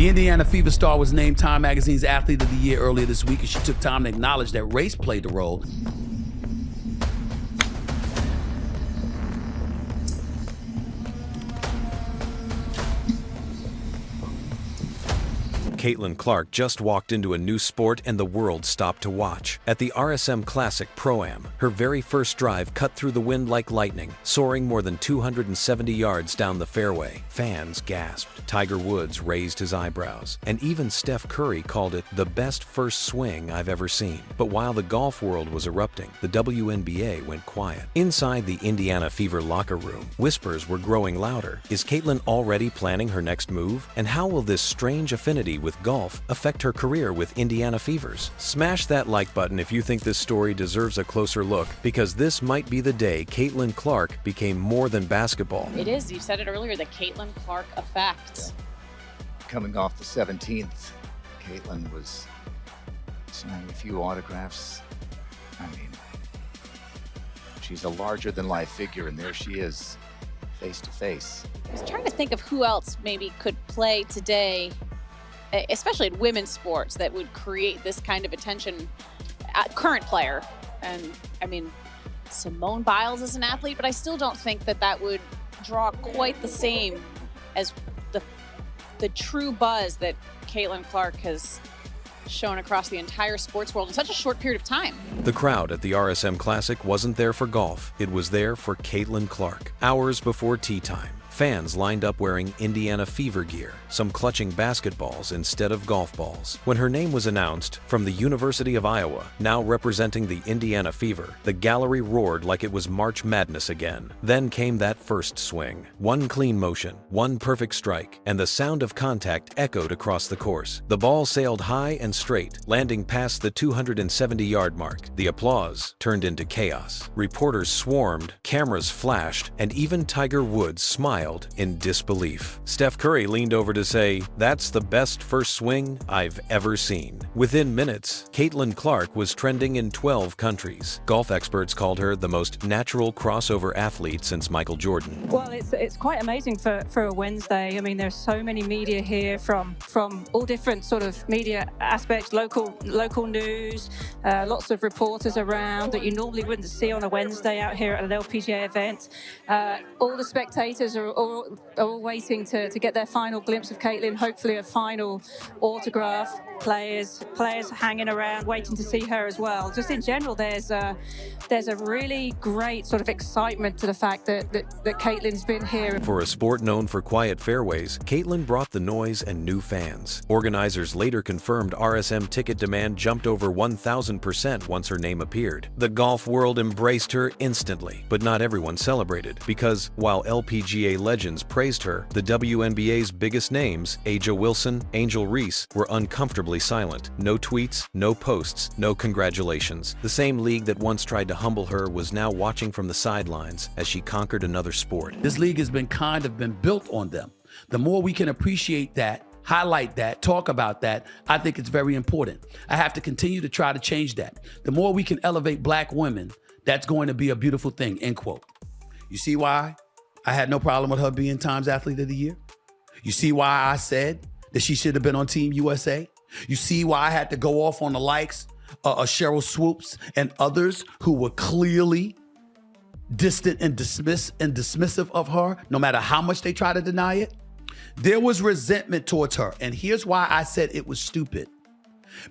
The Indiana Fever star was named Time Magazine's Athlete of the Year earlier this week, and she took time to acknowledge that race played a role. Caitlin Clark just walked into a new sport and the world stopped to watch. At the RSM Classic Pro-AM, her very first drive cut through the wind like lightning, soaring more than 270 yards down the fairway. Fans gasped. Tiger Woods raised his eyebrows. And even Steph Curry called it the best first swing I've ever seen. But while the golf world was erupting, the WNBA went quiet. Inside the Indiana Fever locker room, whispers were growing louder. Is Caitlin already planning her next move? And how will this strange affinity with golf affect her career with Indiana Fevers? Smash that like button if you think this story deserves a closer look, because this might be the day Caitlin Clark became more than basketball. It is. You said it earlier, the Caitlin Clark effect. Coming off the 17th, Caitlin was signing a few autographs. I mean, she's a larger-than-life figure, and there she is, face to face. I was trying to think of who else maybe could play today, especially in women's sports, that would create this kind of attention. Current player, and I mean, Simone Biles is an athlete, but I still don't think that that would draw quite the same as the true buzz that Caitlin Clark has shown across the entire sports world in such a short period of time. The crowd at the RSM Classic wasn't there for golf. It was there for Caitlin Clark. Hours before tee time, fans lined up wearing Indiana Fever gear, some clutching basketballs instead of golf balls. When her name was announced, from the University of Iowa, now representing the Indiana Fever, the gallery roared like it was March Madness again. Then came that first swing. One clean motion, one perfect strike, and the sound of contact echoed across the course. The ball sailed high and straight, landing past the 270-yard mark. The applause turned into chaos. Reporters swarmed, cameras flashed, and even Tiger Woods smiled in disbelief. Steph Curry leaned over to say, "That's the best first swing I've ever seen." Within minutes, Caitlin Clark was trending in 12 countries. Golf experts called her the most natural crossover athlete since Michael Jordan. Well, it's quite amazing for a Wednesday. I mean, there's so many media here from all different sort of media aspects, local news, lots of reporters around that you normally wouldn't see on a Wednesday out here at an LPGA event. All the spectators are all waiting to get their final glimpse of Caitlin, hopefully a final autograph. Players hanging around waiting to see her as well. Just in general, there's a really great sort of excitement to the fact that Caitlin's been here. For a sport known for quiet fairways, Caitlin brought the noise and new fans. Organizers later confirmed RSM ticket demand jumped over 1,000% once her name appeared. The golf world embraced her instantly, but not everyone celebrated, because while LPGA legends praised her, the WNBA's biggest names, A'ja Wilson, Angel Reese, were uncomfortably silent. No tweets, no posts, no congratulations. The same league that once tried to humble her was now watching from the sidelines as she conquered another sport. This league has been built on them. The more we can appreciate that, highlight that, talk about that, I think it's very important. I have to continue to try to change that. The more we can elevate black women, that's going to be a beautiful thing, end quote. You see why I had no problem with her being Times Athlete of the Year? You see why I said that she should have been on Team USA? You see why I had to go off on the likes of Cheryl Swoops and others who were clearly distant and dismissive of her, no matter how much they try to deny it? There was resentment towards her, and here's why I said it was stupid.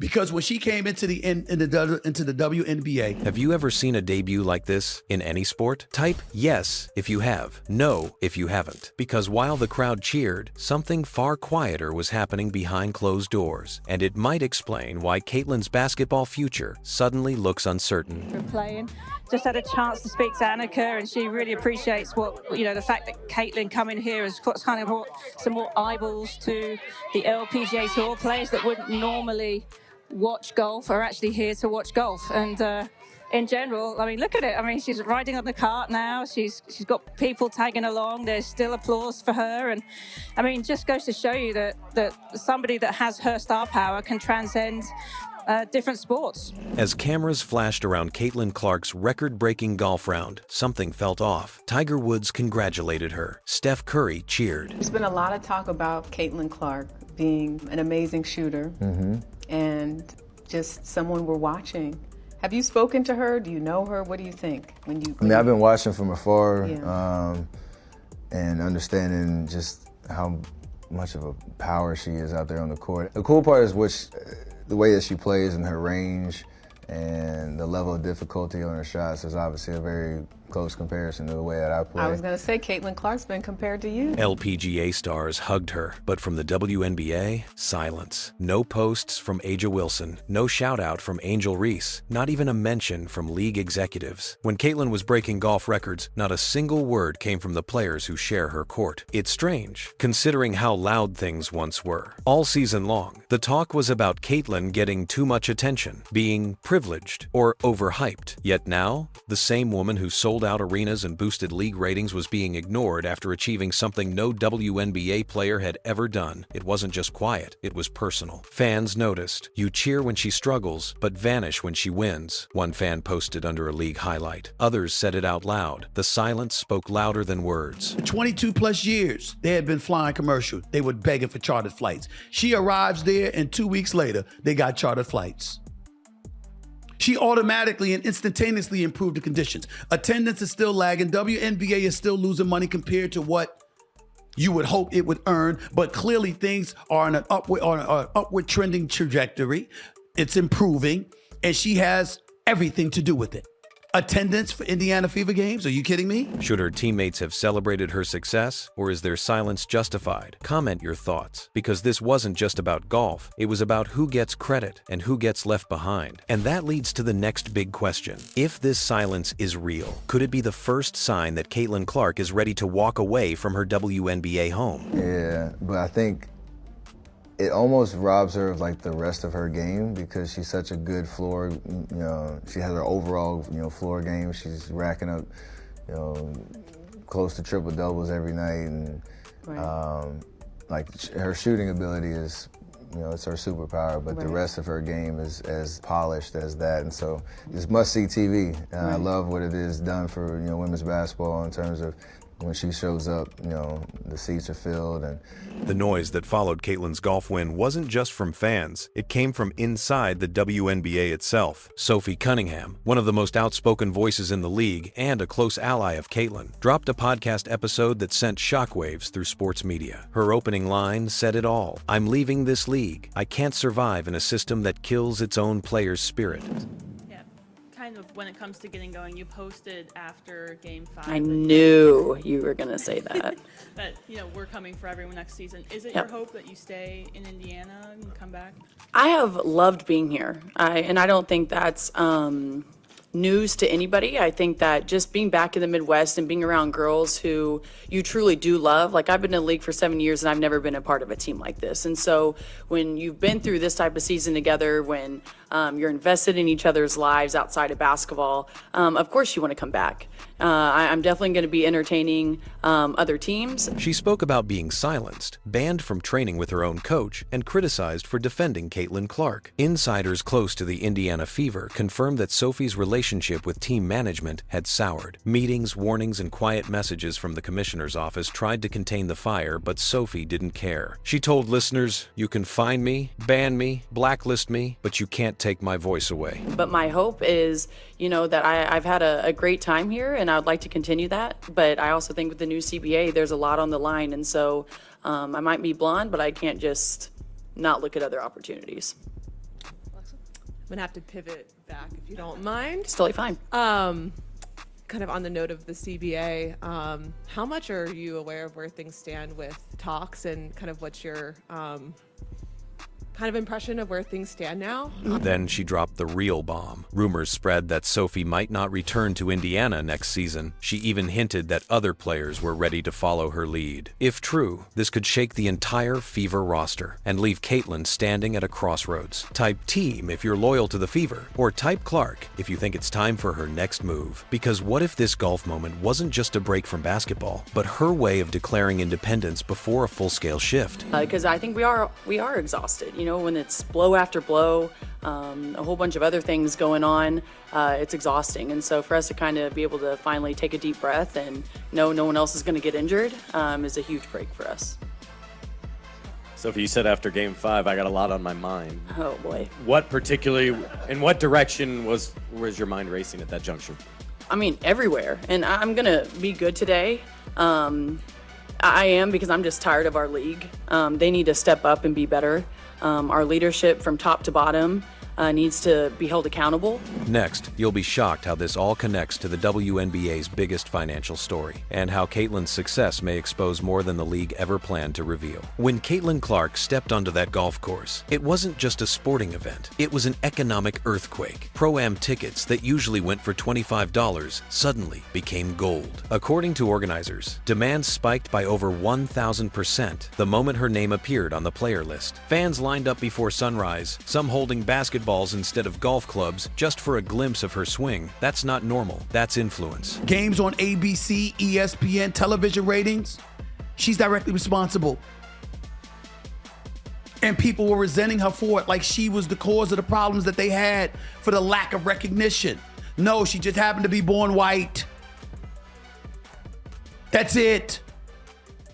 Because when she came into the WNBA... Have you ever seen a debut like this in any sport? Type yes if you have, no if you haven't. Because while the crowd cheered, something far quieter was happening behind closed doors. And it might explain why Caitlin's basketball future suddenly looks uncertain. For playing. Just had a chance to speak to Annika, and she really appreciates the fact that Caitlin coming here has kind of brought some more eyeballs to the LPGA Tour. Players that wouldn't normally watch golf are actually here to watch golf. And in general, I mean, look at it. I mean, she's riding on the cart now. She's got people tagging along. There's still applause for her. And I mean, just goes to show you that somebody that has her star power can transcend different sports. As cameras flashed around Caitlin Clark's record-breaking golf round, something felt off. Tiger Woods congratulated her. Steph Curry cheered. There's been a lot of talk about Caitlin Clark being an amazing shooter and just someone we're watching. Have you spoken to her? Do you know her? What do you think? I mean, I've been watching from afar and understanding just how much of a power she is out there on the court. The cool part is the way that she plays and her range and the level of difficulty on her shots is obviously a very close comparison to the way that I play. I was going to say, Caitlin Clark's been compared to you. LPGA stars hugged her, but from the WNBA, silence. No posts from Aja Wilson, no shout-out from Angel Reese, not even a mention from league executives. When Caitlin was breaking golf records, not a single word came from the players who share her court. It's strange, considering how loud things once were. All season long, the talk was about Caitlin getting too much attention, being privileged or overhyped. Yet now, the same woman who sold out arenas and boosted league ratings was being ignored after achieving something no WNBA player had ever done. It wasn't just quiet, it was personal. Fans noticed. You cheer when she struggles, but vanish when she wins. One fan posted under a league highlight. Others said it out loud. The silence spoke louder than words. For 22 plus years, they had been flying commercial. They were begging for chartered flights. She arrives there, and 2 weeks later, they got chartered flights. She automatically and instantaneously improved the conditions. Attendance is still lagging. WNBA is still losing money compared to what you would hope it would earn, but clearly things are on an upward trending trajectory. It's improving, and she has everything to do with it. Attendance for Indiana Fever games? Are you kidding me? Should her teammates have celebrated her success, or is their silence justified? Comment your thoughts, because this wasn't just about golf. It was about who gets credit and who gets left behind. And that leads to the next big question. If this silence is real, could it be the first sign that Caitlin Clark is ready to walk away from her WNBA home? Yeah, but I think it almost robs her of like the rest of her game because she's such a good floor, she has her overall, floor game. She's racking up, close to triple doubles every night, and her shooting ability is, it's her superpower, but the rest of her game is as polished as that. And so it's must-see TV. I love what it has done for, women's basketball in terms of when she shows up, the seats are filled. And the noise that followed Caitlin's golf win wasn't just from fans. It came from inside the WNBA itself. Sophie Cunningham, one of the most outspoken voices in the league and a close ally of Caitlin, dropped a podcast episode that sent shockwaves through sports media. Her opening line said it all. "I'm leaving this league. I can't survive in a system that kills its own players' spirit." Kind of when it comes to getting going, you posted after Game 5. I knew you were going to say that. That, we're coming for everyone next season. Is it your hope that you stay in Indiana and come back? I have loved being here. And I don't think that's news to anybody. I think that just being back in the Midwest and being around girls who you truly do love, like I've been in the league for 7 years and I've never been a part of a team like this. And so when you've been through this type of season together, when you're invested in each other's lives outside of basketball, of course you want to come back. I'm definitely going to be entertaining other teams. She spoke about being silenced, banned from training with her own coach, and criticized for defending Caitlin Clark. Insiders close to the Indiana Fever confirmed that Sophie's relationship with team management had soured. Meetings, warnings, and quiet messages from the commissioner's office tried to contain the fire, but Sophie didn't care. She told listeners, "You can fine me, ban me, blacklist me, but you can't take my voice away." But my hope is, that I've had a great time here and I would like to continue that. But I also think with the new CBA, there's a lot on the line. And so I might be blonde, but I can't just not look at other opportunities. I'm gonna have to pivot back if you don't mind. It's totally fine. Kind of on the note of the CBA, how much are you aware of where things stand with talks and kind of what's your kind of impression of where things stand now? Then she dropped the real bomb. Rumors spread that Sophie might not return to Indiana next season. She even hinted that other players were ready to follow her lead. If true, this could shake the entire Fever roster and leave Caitlin standing at a crossroads. Type team if you're loyal to the Fever, or type Clark if you think it's time for her next move. Because what if this golf moment wasn't just a break from basketball, but her way of declaring independence before a full-scale shift? Because I think we are exhausted. When it's blow after blow, a whole bunch of other things going on, it's exhausting. And so for us to kind of be able to finally take a deep breath and know no one else is going to get injured is a huge break for us. Sophie, you said after Game 5, I got a lot on my mind. Oh boy. What particularly, in what direction was your mind racing at that juncture? I mean, everywhere. And I'm going to be good today. I am, because I'm just tired of our league. They need to step up and be better. Our leadership from top to bottom needs to be held accountable. Next, you'll be shocked how this all connects to the WNBA's biggest financial story, and how Caitlin's success may expose more than the league ever planned to reveal. When Caitlin Clark stepped onto that golf course, it wasn't just a sporting event, it was an economic earthquake. Pro-Am tickets that usually went for $25 suddenly became gold. According to organizers, demand spiked by over 1,000% the moment her name appeared on the player list. Fans lined up before sunrise, some holding basketballs instead of golf clubs just for a glimpse of her swing. That's not normal, that's influence. Games on ABC, ESPN, television ratings, she's directly responsible. And people were resenting her for it, like she was the cause of the problems that they had for the lack of recognition. No, she just happened to be born white. That's it.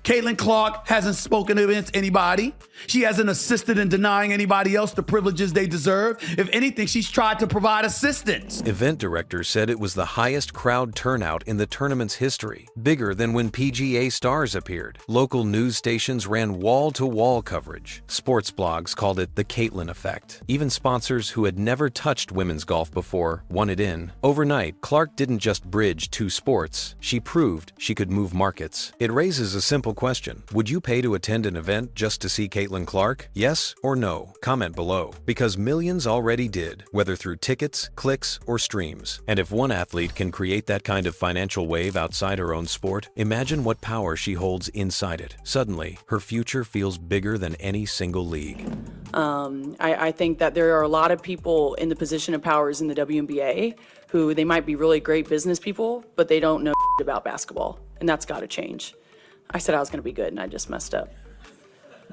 Caitlin Clark hasn't spoken against anybody. She hasn't assisted in denying anybody else the privileges they deserve. If anything, she's tried to provide assistance. Event directors said it was the highest crowd turnout in the tournament's history, bigger than when PGA stars appeared. Local news stations ran wall-to-wall coverage. Sports blogs called it the Caitlin effect. Even sponsors who had never touched women's golf before wanted in. Overnight, Clark didn't just bridge two sports. She proved she could move markets. It raises a simple question. Would you pay to attend an event just to see Caitlin Clark? Yes or no? Comment below. Because millions already did, whether through tickets, clicks, or streams. And if one athlete can create that kind of financial wave outside her own sport, imagine what power she holds inside it. Suddenly, her future feels bigger than any single league. I think that there are a lot of people in the position of powers in the WNBA who they might be really great business people, but they don't know about basketball, and that's got to change. I said I was going to be good, and I just messed up.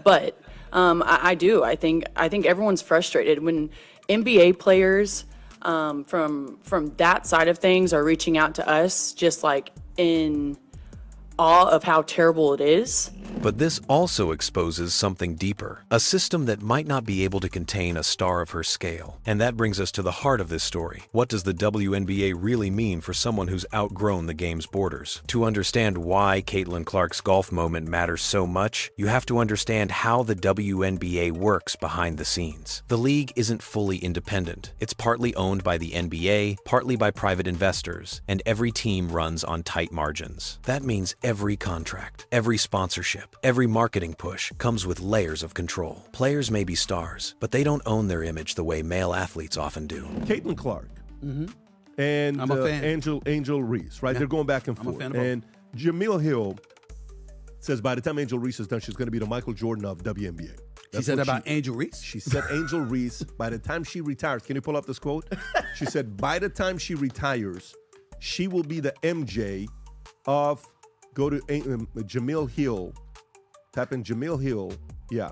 But I do. I think everyone's frustrated when NBA players from that side of things are reaching out to us, just like in awe of how terrible it is. But this also exposes something deeper, a system that might not be able to contain a star of her scale. And that brings us to the heart of this story. What does the WNBA really mean for someone who's outgrown the game's borders? To understand why Caitlin Clark's golf moment matters so much, you have to understand how the WNBA works behind the scenes. The league isn't fully independent. It's partly owned by the NBA, partly by private investors, and every team runs on tight margins. That means every contract, every sponsorship, every marketing push comes with layers of control. Players may be stars, but they don't own their image the way male athletes often do. Caitlin Clark and I'm a fan. Angel Reese, right? Yeah. They're going back and I'm a forth. fan of both. And Jamil Hill says by the time Angel Reese is done, she's going to be the Michael Jordan of WNBA. She said about Angel Reese? She said Angel Reese, by the time she retires, can you pull up this quote? She said, by the time she retires, she will be the MJ of, go to Jamil Hill, type in Jamil Hill, yeah.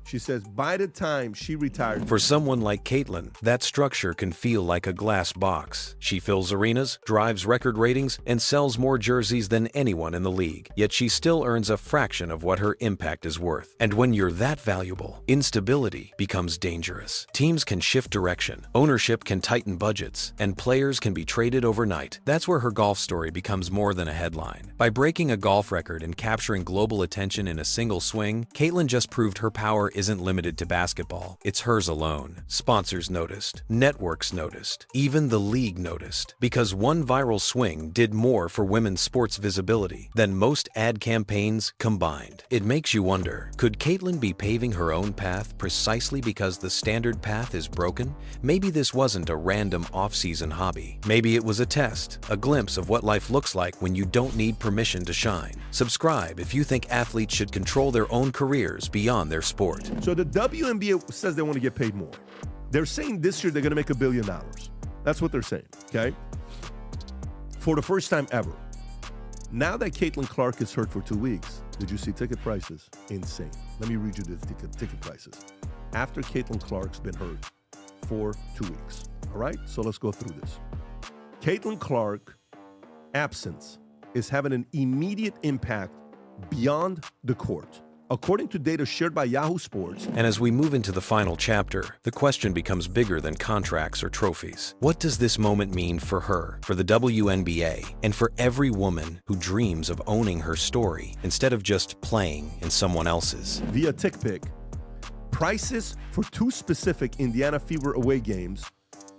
She says, by the time she retired. For someone like Caitlin, that structure can feel like a glass box. She fills arenas, drives record ratings, and sells more jerseys than anyone in the league. Yet she still earns a fraction of what her impact is worth. And when you're that valuable, instability becomes dangerous. Teams can shift direction, ownership can tighten budgets, and players can be traded overnight. That's where her golf story becomes more than a headline. By breaking a golf record and capturing global attention in a single swing, Caitlin just proved her power isn't limited to basketball. It's hers alone. Sponsors noticed. Networks noticed. Even the league noticed. Because one viral swing did more for women's sports visibility than most ad campaigns combined. It makes you wonder, could Caitlin be paving her own path precisely because the standard path is broken? Maybe this wasn't a random off-season hobby. Maybe it was a test, a glimpse of what life looks like when you don't need permission to shine. Subscribe if you think athletes should control their own careers beyond their sport. So the WNBA says they want to get paid more. They're saying this year they're going to make $1 billion. That's what they're saying, okay? For the first time ever. Now that Caitlin Clark is hurt for 2 weeks, did you see ticket prices? Insane. Let me read you the ticket prices. After Caitlin Clark's been hurt for 2 weeks, all right? So let's go through this. Caitlin Clark absence is having an immediate impact beyond the court. according to data shared by Yahoo Sports. And as we move into the final chapter, the question becomes bigger than contracts or trophies. What does this moment mean for her, for the WNBA, and for every woman who dreams of owning her story instead of just playing in someone else's? Via TickPick, prices for 2 specific Indiana Fever away games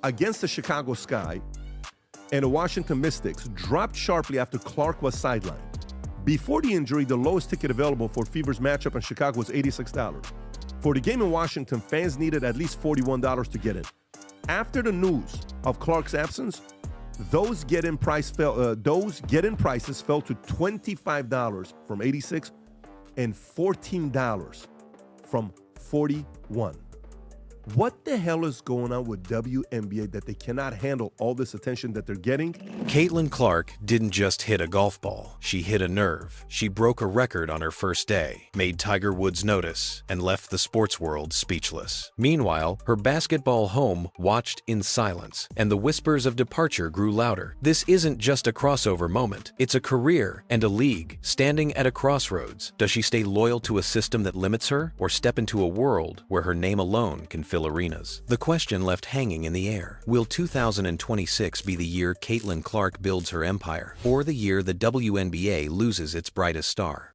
against the Chicago Sky and the Washington Mystics dropped sharply after Clark was sidelined. Before the injury, the lowest ticket available for Fever's matchup in Chicago was $86. For the game in Washington, fans needed at least $41 to get in. After the news of Clark's absence, those get-in prices fell to $25 from $86 and $14 from $41. What the hell is going on with WNBA that they cannot handle all this attention that they're getting? Caitlin Clark didn't just hit a golf ball. She hit a nerve. She broke a record on her first day, made Tiger Woods notice, and left the sports world speechless. Meanwhile, her basketball home watched in silence, and the whispers of departure grew louder. This isn't just a crossover moment. It's a career and a league standing at a crossroads. Does she stay loyal to a system that limits her, or step into a world where her name alone can fill arenas? The question left hanging in the air. Will 2026 be the year Caitlin Clark builds her empire, or the year the WNBA loses its brightest star?